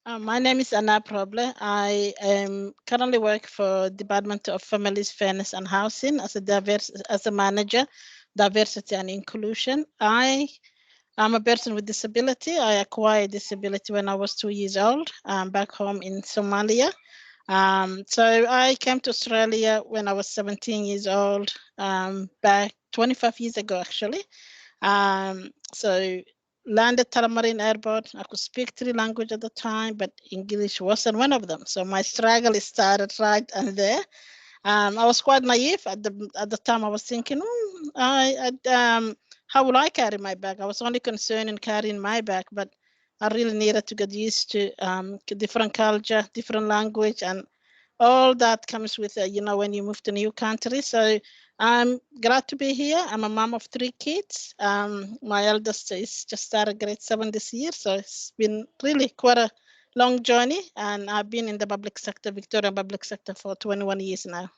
My name is Anaab Rooble. I currently work for Department of Families, Fairness and Housing as a manager, diversity and inclusion. I am a person with disability. I acquired disability when I was 2 years old, back home in Somalia. So I came to Australia when I was 17 years old, back 25 years ago, actually. So landed Talamarine Airport. I could speak three languages at the time, but English wasn't one of them. So my struggle started right and there. I was quite naive at the time. I was thinking, how will I carry my bag? I was only concerned in carrying my bag, but I really needed to get used to different culture, different language, and all that comes with when you move to a new country. So I'm glad to be here. I'm a mom of three kids. My eldest is just started grade 7 this year, so it's been really quite a long journey, and I've been in the public sector, Victorian public sector, for 21 years now.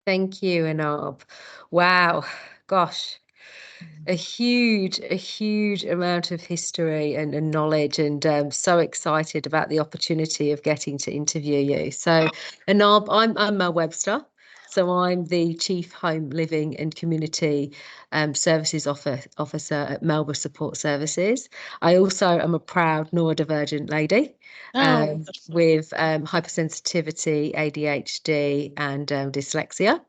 Thank you, Anaab. Wow, gosh, a huge amount of history and knowledge, and so excited about the opportunity of getting to interview you. So, Anaab, I'm Mel Webster. So I'm the Chief Home Living and Community Services Officer at Melba Support Services. I also am a proud neurodivergent lady with hypersensitivity, ADHD and dyslexia.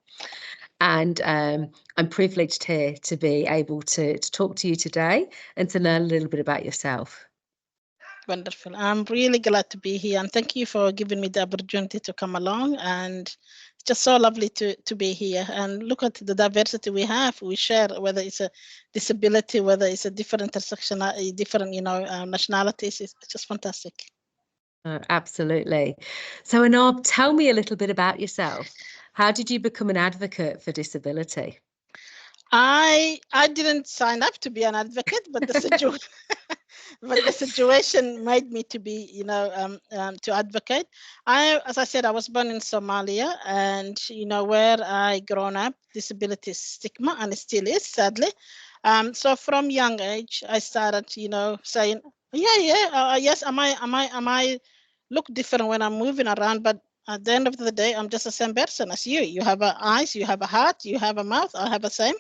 And I'm privileged here to be able to talk to you today and to learn a little bit about yourself. Wonderful. I'm really glad to be here, and thank you for giving me the opportunity to come along. And it's just so lovely to be here and look at the diversity we have, we share, whether it's a disability, whether it's a different intersection, different nationalities. It's just fantastic. Absolutely. So Anaab, tell me a little bit about yourself. How did you become an advocate for disability? I didn't sign up to be an advocate, but the situation made me to be, to advocate. As I said, I was born in Somalia, and where I grown up, disability is stigma, and it still is, sadly. So from young age, I started, saying, yes, am I look different when I'm moving around, but at the end of the day, I'm just the same person as you. You have eyes, you have a heart, you have a mouth. I have the same.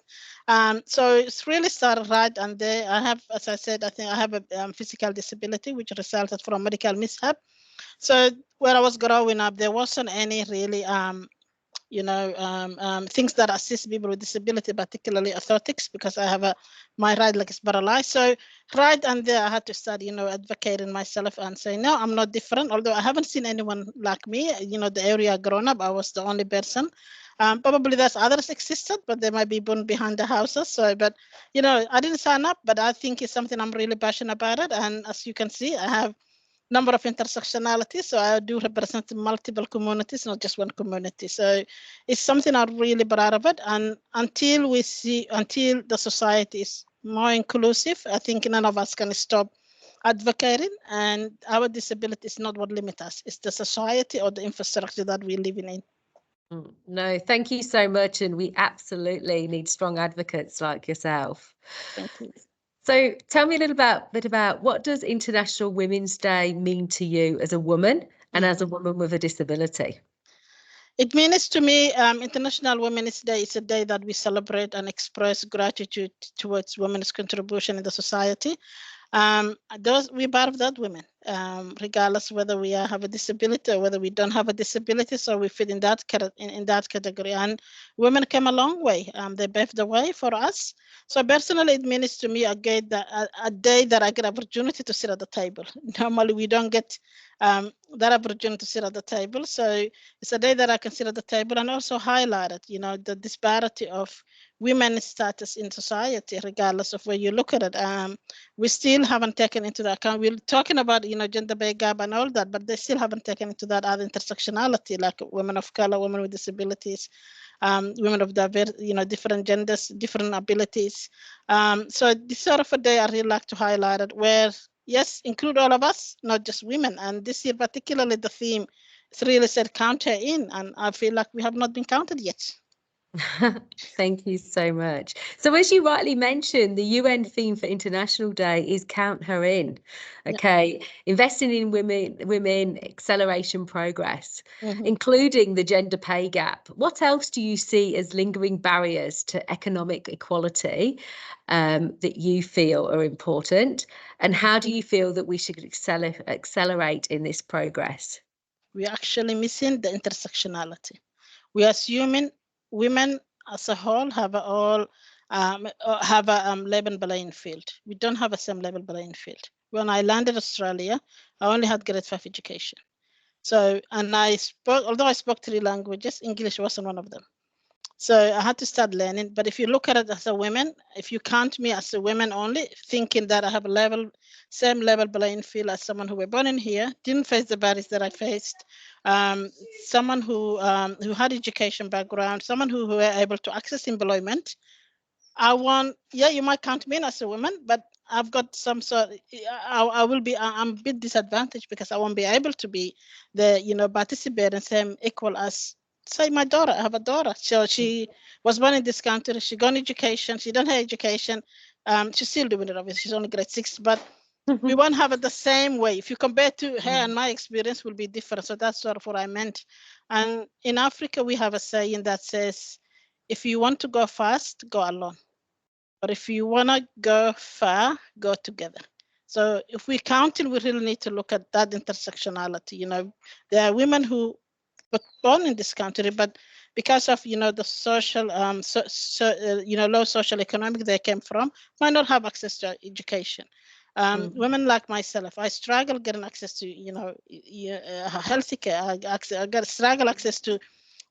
So it's really started right, and there I have, as I said, I think I have a physical disability which resulted from medical mishap. So where I was growing up, there wasn't any really things that assist people with disability, particularly orthotics, because I have my right leg is paralyzed. So right and there, I had to start, advocating myself and saying, no, I'm not different. Although I haven't seen anyone like me, the area I grown up, I was the only person. Probably there's others existed, but they might be born behind the houses. So, but I didn't sign up, but I think it's something I'm really passionate about it. And as you can see, I have number of intersectionality. So I do represent multiple communities, not just one community. So it's something I'm really proud of it. And until the society is more inclusive, I think none of us can stop advocating. And our disability is not what limits us. It's the society or the infrastructure that we're living in. No, thank you so much. And we absolutely need strong advocates like yourself. Thank you. So tell me a little bit about what does International Women's Day mean to you as a woman and as a woman with a disability? It means to me, International Women's Day is a day that we celebrate and express gratitude towards women's contribution in the society. We're part of that women, regardless whether we have a disability or whether we don't have a disability. So we fit in that category. And women came a long way. They paved the way for us. So personally, it means to me a day that I get opportunity to sit at the table. Normally, we don't get that opportunity to sit at the table. So it's a day that I can sit at the table and also highlight it, the disparity of women's status in society, regardless of where you look at it. We still haven't taken into the account. We're talking about, gender pay gap and all that, but they still haven't taken into that other intersectionality, like women of color, women with disabilities, women of diverse, different genders, different abilities. So this sort of a day I really like to highlight it, where yes, include all of us, not just women. And this year, particularly the theme, it's really said counter in, and I feel like we have not been counted yet. Thank you so much. So as you rightly mentioned, the UN theme for International Day is Count Her In. Yeah. Okay, investing in women, acceleration progress, Mhm. including the gender pay gap. What else do you see as lingering barriers to economic equality that you feel are important? And how do you feel that we should accelerate in this progress? We're actually missing the intersectionality. We're assuming women as a whole have a level playing field. We don't have a same level playing field. When I landed Australia, I only had grade 5 education. So, and although I spoke 3 languages, English wasn't one of them. So I had to start learning. But if you look at it as a woman, if you count me as a woman only, thinking that I have same level playing field as someone who were born in here, didn't face the barriers that I faced, someone who had education background, someone who were able to access employment, you might count me in as a woman, but I've got some sort. I'm a bit disadvantaged because I won't be able to be participate and same equal as say my daughter. I have a daughter, so she was born in this country. She got education. She done her education. She's still doing it. Obviously, she's only grade 6, but we won't have it the same way. If you compare to her and my experience, will be different. So that's sort of what I meant. And in Africa, we have a saying that says, if you want to go fast, go alone. But if you want to go far, go together. So if we're counting, we really need to look at that intersectionality. There are women who were born in this country, but because of the social low social economic they came from, might not have access to education. Women like myself, I struggle getting access to healthy care. I got struggle access to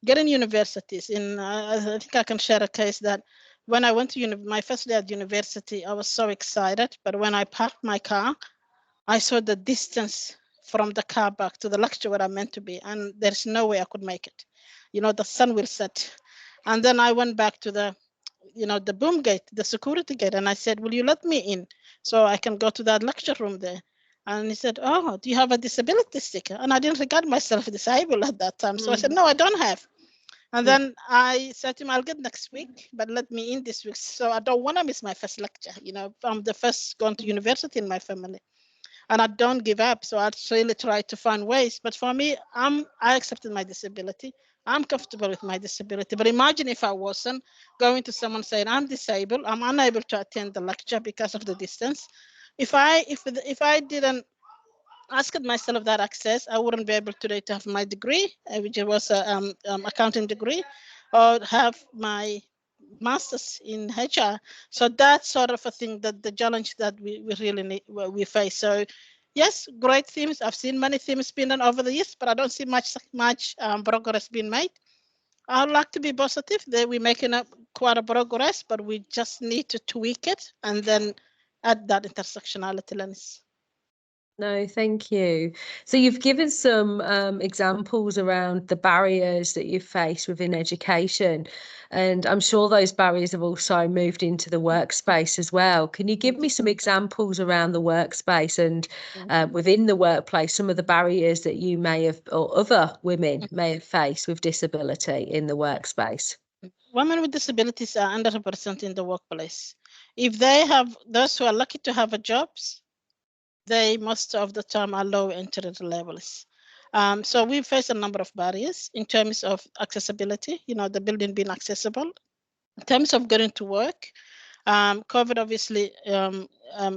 getting universities. I think I can share a case that when I went to my first day at university, I was so excited. But when I parked my car, I saw the distance from the car back to the lecture where I meant to be, and there's no way I could make it. The sun will set. And then I went back to the boom gate, the security gate, and I said, "Will you let me in so I can go to that lecture room there?" And he said, "Oh, do you have a disability sticker?" And I didn't regard myself disabled at that time. So I said, "No, I don't have." And then I said to him, "I'll get next week, but let me in this week. So I don't want to miss my first lecture. I'm the first going to university in my family. And I don't give up. So I really try to find ways. But for me, I accepted my disability. I'm comfortable with my disability. But imagine if I wasn't going to someone saying, I'm disabled, I'm unable to attend the lecture because of the distance. If I didn't asked myself that access, I wouldn't be able today to have my degree, which was a accounting degree, or have my master's in HR. So that's sort of a thing that the challenge that we really need, we face. So yes, great themes. I've seen many themes being done over the years, but I don't see much progress being made. I'd like to be positive that we're making up quite a progress, but we just need to tweak it and then add that intersectionality lens. No, thank you. So you've given some examples around the barriers that you've faced within education, and I'm sure those barriers have also moved into the workspace as well. Can you give me some examples around the workspace and within the workplace, some of the barriers that you may have or other women may have faced with disability in the workspace? Women with disabilities are underrepresented in the workplace. If they have those who are lucky to have a jobs, they most of the time are low entry levels. So we face a number of barriers in terms of accessibility, the building being accessible. In terms of getting to work, COVID obviously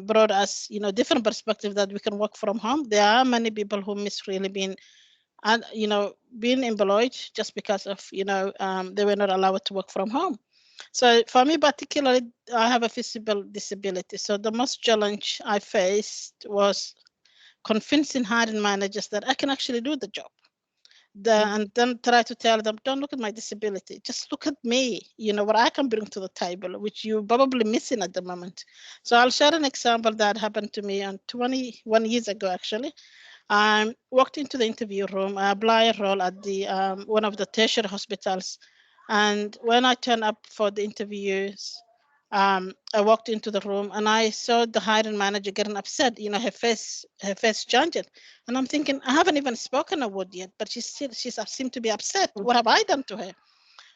brought us, different perspective that we can work from home. There are many people who miss really being and being employed just because of they were not allowed to work from home. So for me particularly, I have a physical disability, so the most challenge I faced was convincing hiring managers that I can actually do the job. And then try to tell them, don't look at my disability, just look at me, what I can bring to the table, which you're probably missing at the moment. So I'll share an example that happened to me 21 years ago actually. I walked into the interview room. I applied a role at the one of the tertiary hospitals, and when I turned up for the interviews, I walked into the room and I saw the hiring manager getting upset. Her face changed, and I'm thinking, I haven't even spoken a word yet, but she seemed to be upset. What have I done to her?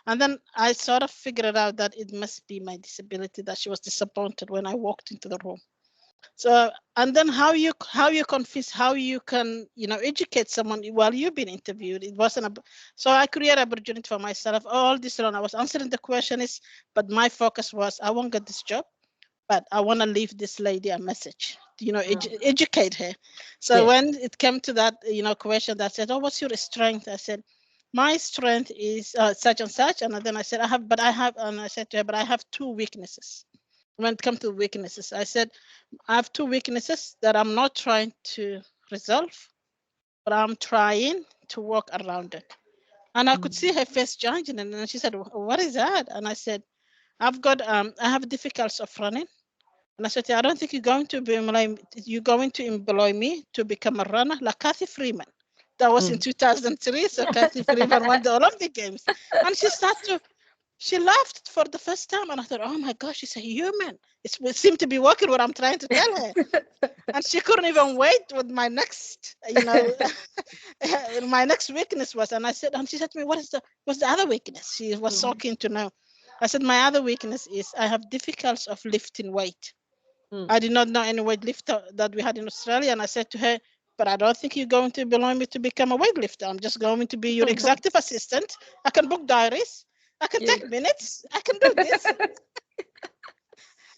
And then I sort of figured out that it must be my disability, that she was disappointed when I walked into the room. So, and then how you confess, how you can, educate someone while you've been interviewed. It wasn't so I created opportunity for myself. All this long I was answering the questions, but my focus was I won't get this job, but I want to leave this lady a message, educate her. So Yeah. when it came to that, question that said, oh, what's your strength? I said, my strength is such and such. And then I said, and I said to her, but I have two weaknesses. When it comes to weaknesses, I said, I have two weaknesses that I'm not trying to resolve, but I'm trying to work around it. And I could see her face changing. And then she said, what is that? And I said, I have difficulties of running. And I said, I don't think you're going to employ me to become a runner like Kathy Freeman. That was in 2003. So Kathy Freeman won the Olympic Games. And she laughed for the first time. And I thought, oh my gosh, she's a human. It seemed to be working what I'm trying to tell her. And she couldn't even wait with my next, my next weakness was. And she said to me, what's the other weakness? She was so keen to know. I said, my other weakness is I have difficulties of lifting weight. I did not know any weightlifter that we had in Australia. And I said to her, but I don't think you're going to belong me to become a weightlifter. I'm just going to be your executive assistant. I can book diaries. I can take minutes. I can do this.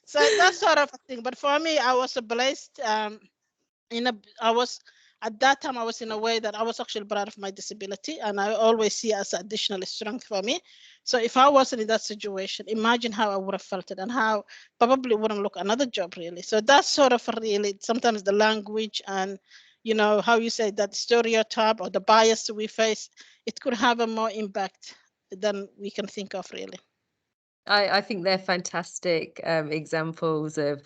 So that sort of thing. But for me, I was blessed. At that time, I was in a way that I was actually proud of my disability, and I always see it as additional strength for me. So if I wasn't in that situation, imagine how I would have felt it and how probably wouldn't look another job really. So that's sort of really sometimes the language and, how you say that stereotype or the bias we face, it could have a more impact than we can think of really. I think they're fantastic examples of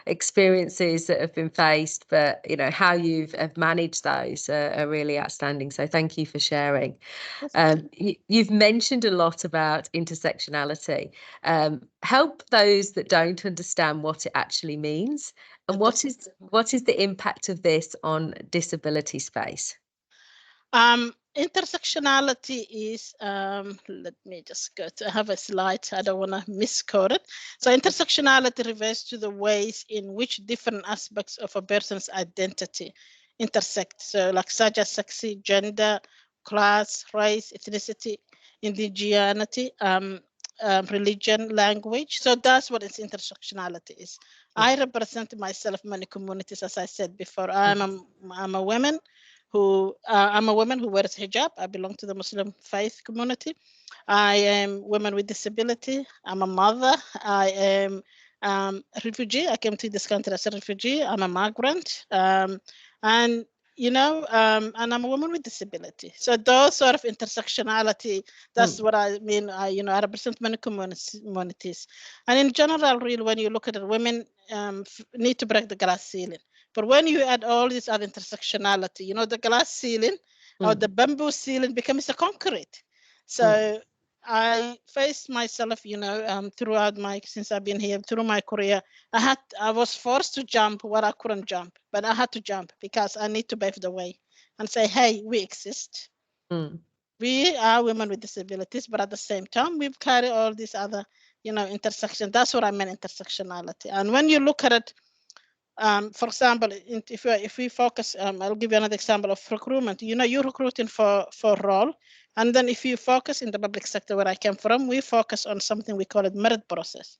experiences that have been faced, but how you've have managed those are really outstanding. So thank you for sharing. You've mentioned a lot about intersectionality. Help those that don't understand what it actually means, and what is the impact of this on disability space? Intersectionality is, let me just I have a slide. I don't want to misquote it. So intersectionality refers to the ways in which different aspects of a person's identity intersect. So like such as sex, gender, class, race, ethnicity, indigeneity, religion, language. So that's what intersectionality is. I represent myself in many communities, as I said before. I'm a woman I'm a woman who wears hijab. I belong to the Muslim faith community. I am woman with disability. I'm a mother. I am a refugee. I came to this country as a refugee. I'm a migrant. And and I'm a woman with disability. So those sort of intersectionality, that's what I mean. I represent many communities. And in general, really, when you look at it, women need to break the glass ceiling. But when you add all this other intersectionality, the glass ceiling or the bamboo ceiling becomes a concrete. So I faced myself, throughout since I've been here, through my career, I was forced to jump where I couldn't jump, but I had to jump because I need to pave the way and say, hey, we exist. We are women with disabilities, but at the same time, we've carried all these other, intersection. That's what I meant intersectionality. And when you look at it, for example, if we focus, I'll give you another example of recruitment. You're recruiting for a role, and then if you focus in the public sector where I came from, we focus on something we call it merit process.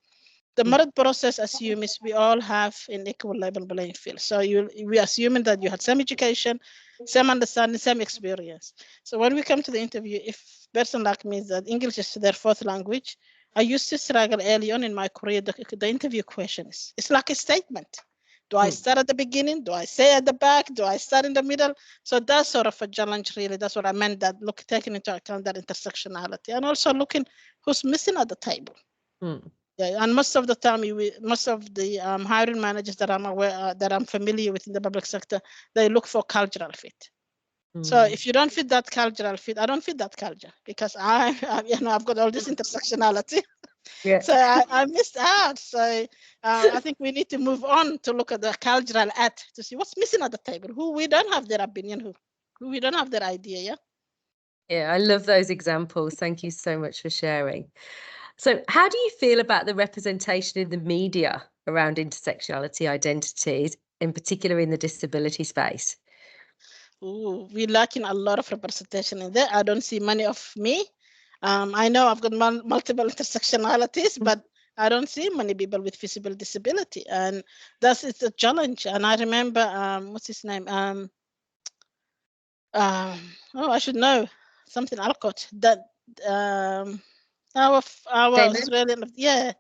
The merit process assumes we all have an equal level playing field. So we assuming that you had same education, same understanding, same experience. So when we come to the interview, if person like me that English is their fourth language, I used to struggle early on in my career. The interview questions, it's like a statement. Do I start at the beginning? Do I say at the back? Do I start in the middle? So that's sort of a challenge, really. That's what I meant, that taking into account that intersectionality and also looking who's missing at the table. Yeah, and most of the time, most of the hiring managers that I'm aware that I'm familiar with in the public sector, they look for cultural fit. So if you don't fit that cultural fit, I don't fit that culture because I've got all this intersectionality. Yeah. So I missed out. So I think we need to move on to look at the cultural at to see what's missing at the table, who we don't have their opinion, who we don't have their idea. Yeah. Yeah, I love those examples. Thank you so much for sharing. So how do you feel about the representation in the media around intersectionality identities, in particular in the disability space? Ooh, we're lacking a lot of representation in there. I don't see many of me. I know I've got multiple intersectionalities, but I don't see many people with visible disability, and that's it's a challenge. And I remember, what's his name? Oh, I should know something Alcott. That our Damon? Australian, yeah.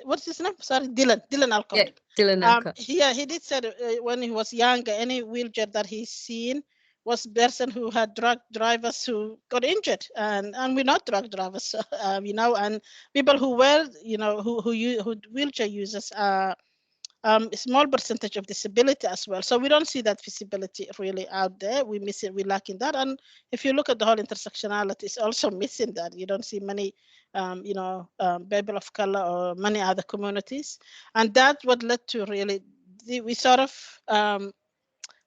What's his name? Sorry, Dylan Alcott. Yeah, Dylan Alcott. Yeah, he did say when he was younger, any wheelchair that he's seen was person who had drug drivers who got injured, and we're not drug drivers, and people who were, who wheelchair users are a small percentage of disability as well. So we don't see that visibility really out there. We miss it. We lack in that. And if you look at the whole intersectionality, it's also missing that. You don't see many, people of color or many other communities, and that's what led to really we sort of.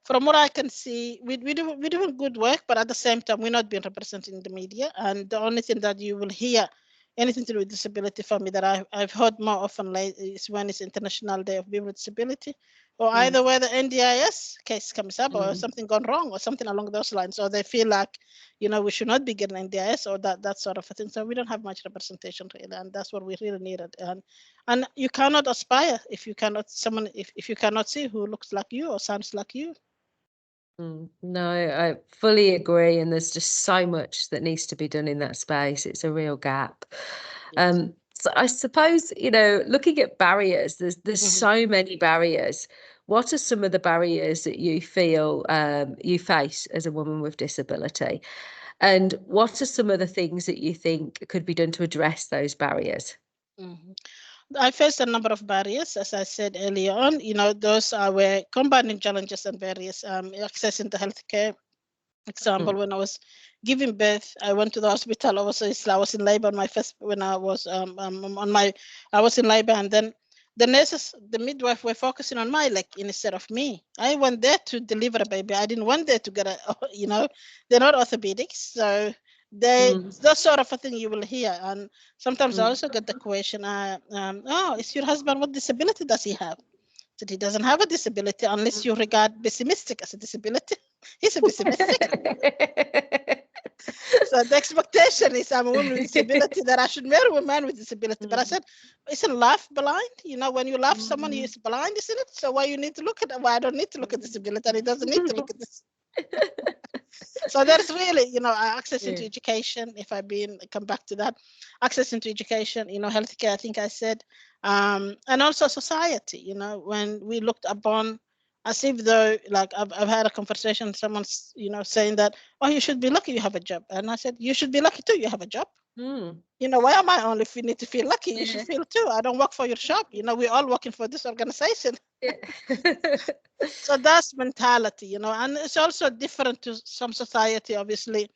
From what I can see, we're doing good work, but at the same time, we're not being represented in the media. And the only thing that you will hear anything to do with disability for me that I've heard more often is when it's International Day of People with Disability, or either where the NDIS case comes up or something gone wrong or something along those lines, or they feel like, we should not be getting NDIS or that sort of a thing. So we don't have much representation really, and that's what we really needed. And you cannot aspire if you cannot if you cannot see who looks like you or sounds like you. No, I fully agree. And there's just so much that needs to be done in that space. It's a real gap. Yes. So I suppose, looking at barriers, there's so many barriers. What are some of the barriers that you feel you face as a woman with disability? And what are some of the things that you think could be done to address those barriers? I faced a number of barriers, as I said earlier on. Those are where combining challenges and barriers, accessing the healthcare. Example, when I was giving birth, I went to the hospital. I was in labor when I was I was in labor, and then the nurses, the midwife, were focusing on my leg instead of me. I went there to deliver a baby. I didn't want there to get they're not orthopedics, so that sort of a thing you will hear. And sometimes I also get the question, oh, is your husband, what disability does he have? That he doesn't have a disability unless you regard pessimistic as a disability. He's a pessimistic. So the expectation is I'm a woman with disability, that I should marry a man with disability. But I said, isn't life blind? When you love someone, he's blind, isn't it? So why you need to look at it? Why I don't need to look at disability, and he doesn't need to look at this. So there's really, access into education. If I come back to that, access into education, healthcare, I think I said, and also society, when we looked upon as if though, like I've had a conversation, someone's, saying that, oh, you should be lucky you have a job. And I said, you should be lucky too, you have a job. Why am I only need to feel lucky? You should feel too. I don't work for your shop. We're all working for this organization. So that's mentality, and it's also different to some society, obviously,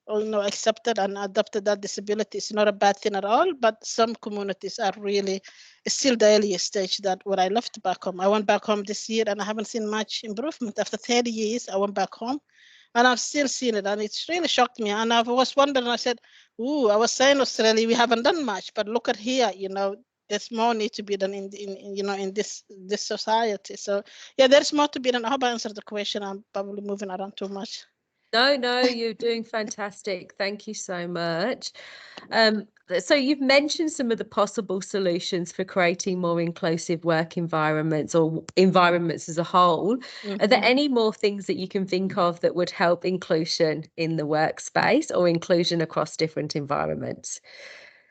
accepted and adopted that disability is not a bad thing at all. But some communities are really still the earliest stage. That what I left back home. I went back home this year and I haven't seen much improvement. After 30 years, I went back home and I've still seen it. And it's really shocked me. And I was wondering, I said, I was saying Australia, we haven't done much, but look at here, there's more need to be done in this society. So yeah, there's more to be done. I hope I answered the question. I'm probably moving around too much. No, you're doing fantastic. Thank you so much. So you've mentioned some of the possible solutions for creating more inclusive work environments or environments as a whole. Are there any more things that you can think of that would help inclusion in the workspace or inclusion across different environments?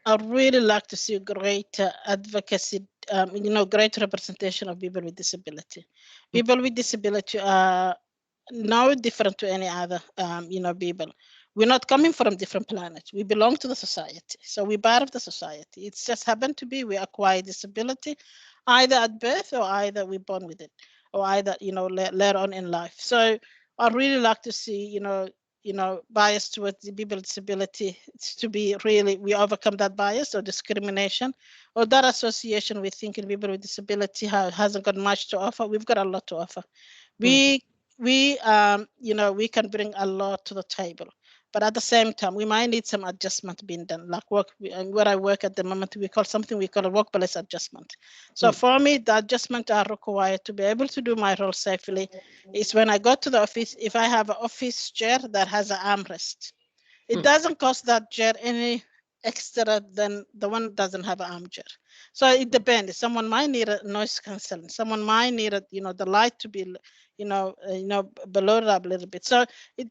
I'd really like to see greater advocacy, greater representation of people with disability. People with disability are no different to any other, people. We're not coming from different planets. We belong to the society. So we're part of the society. It's just happened to be we acquire disability either at birth or either we're born with it or either, later on in life. So I'd really like to see, bias towards the people with disability to be really, we overcome that bias or discrimination or that association with thinking people with disability hasn't got much to offer. We've got a lot to offer. We can bring a lot to the table. But at the same time, we might need some adjustment being done. Like where I work at the moment, we call a workplace adjustment. So for me, the adjustment are required to be able to do my role safely is when I go to the office, if I have an office chair that has an armrest, it doesn't cost that chair any extra than the one that doesn't have an armchair. So it depends. Someone might need a noise cancelling. Someone might need the light to be, below up a little bit. So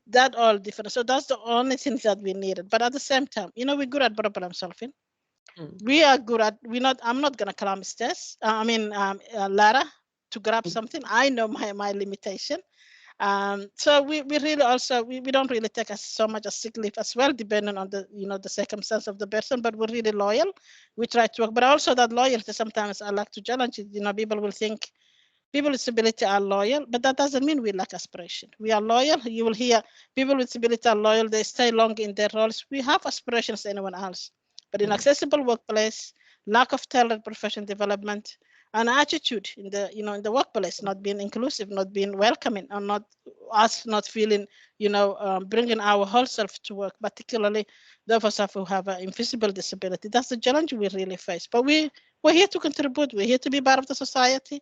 that all different. So that's the only things that we needed. But at the same time, we're good at problem solving. We are good at. I'm not gonna climb stairs. Ladder to grab something. I know my limitation. So we really also we don't really take so much a sick leave as well, depending on the circumstance of the person, but we're really loyal. We try to work, but also that loyalty sometimes I like to challenge it. People will think people with disability are loyal, but that doesn't mean we lack aspiration. We are loyal. You will hear people with disability are loyal, they stay long in their roles. We have aspirations to anyone else, but in accessible workplace, lack of tailored professional development, an attitude in the workplace, not being inclusive, not being welcoming, and not feeling, bringing our whole self to work, particularly those of us who have an invisible disability. That's the challenge we really face. But we're here to contribute. We're here to be part of the society.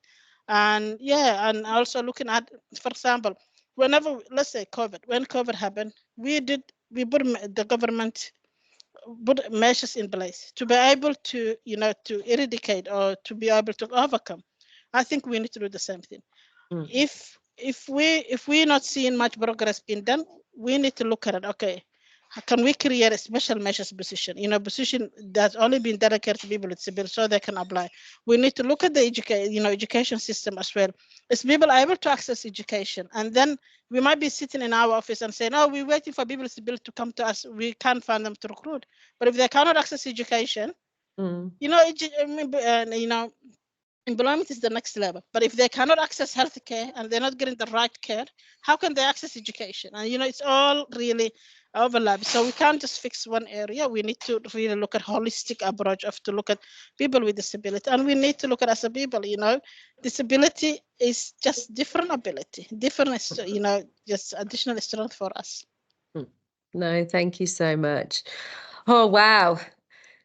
And and also looking at, for example, let's say when COVID happened, we put the government put measures in place to be able to, to eradicate or to be able to overcome. I think we need to do the same thing. If we're not seeing much progress being done, we need to look at it. Okay, how can we create a special measures position? Position that's only been dedicated to people with disability so they can apply. We need to look at the education system as well. Is people able to access education? And then we might be sitting in our office and saying, "Oh, we're waiting for people with disability to come to us. We can't find them to recruit." But if they cannot access education, employment is the next level. But if they cannot access healthcare and they're not getting the right care, how can they access education? And it's all really overlap. So we can't just fix one area. We need to really look at holistic approach to look at people with disability. And we need to look at as a people, disability is just different ability, different, just additional strength for us. No, thank you so much. Oh, wow.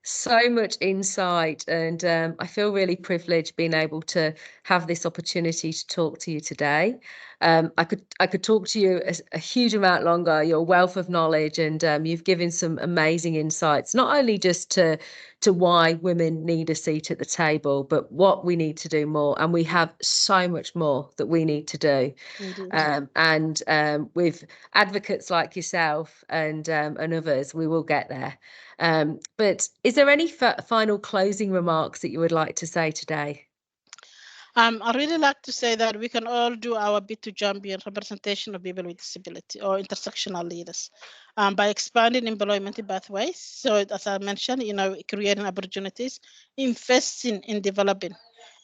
So much insight, and I feel really privileged being able to have this opportunity to talk to you today. I could talk to you a huge amount longer. Your wealth of knowledge, and you've given some amazing insights, not only just to why women need a seat at the table, but what we need to do more. And we have so much more that we need to do. With advocates like yourself and others, we will get there. But is there any final closing remarks that you would like to say today? I really like to say that we can all do our bit to champion representation of people with disability or intersectional leaders by expanding employment pathways. So as I mentioned, creating opportunities, investing in developing.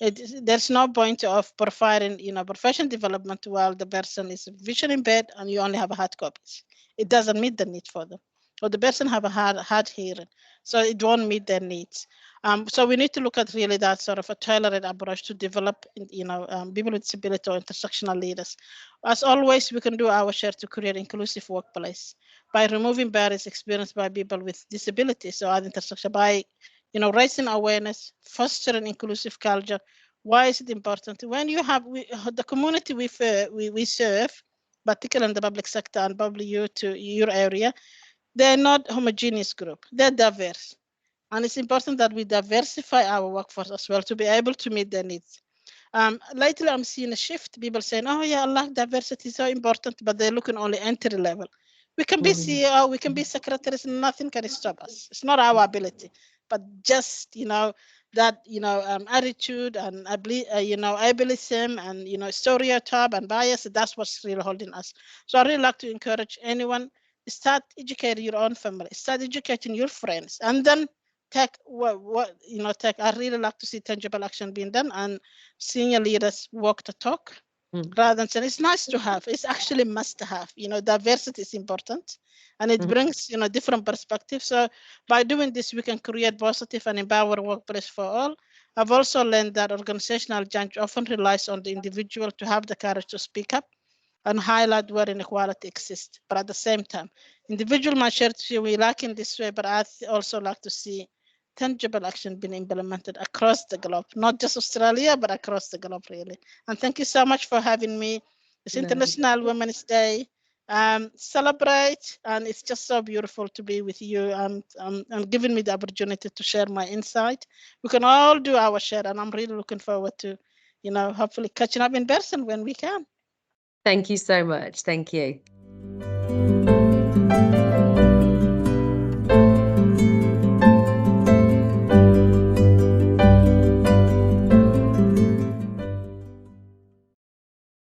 There's no point of providing, professional development while the person is vision impaired and you only have hard copies. It doesn't meet the need for them. Or the person have a hard hearing, so it won't meet their needs. So we need to look at really that sort of a tailored approach to develop, people with disability or intersectional leaders. As always, we can do our share to create inclusive workplace by removing barriers experienced by people with disabilities or other intersection, by raising awareness, fostering inclusive culture. Why is it important? When you have the community we serve, particularly in the public sector and probably your area, they're not homogeneous group. They're diverse. And it's important that we diversify our workforce as well to be able to meet their needs. Lately, I'm seeing a shift. People saying, "Oh yeah, I like diversity, so important," but they're looking only entry level. We can be CEO, we can be secretaries, nothing can stop us. It's not our ability, but just that attitude and ableism and stereotype and bias. That's what's really holding us. So I really like to encourage anyone, start educating your own family, start educating your friends, and then take I really like to see tangible action being done and senior leaders walk the talk rather than saying it's nice to have. It's actually must have. Diversity is important, and it brings different perspectives. So by doing this, we can create positive and empower workplace for all. I've also learned that organizational change often relies on the individual to have the courage to speak up and highlight where inequality exists. But at the same time, individual might share to we lack in this way, but I also like to see tangible action being implemented across the globe, not just Australia, but across the globe, really. And thank you so much for having me. It's International Women's Day. Celebrate, and it's just so beautiful to be with you and giving me the opportunity to share my insight. We can all do our share, and I'm really looking forward to, hopefully catching up in person when we can. Thank you so much. Thank you.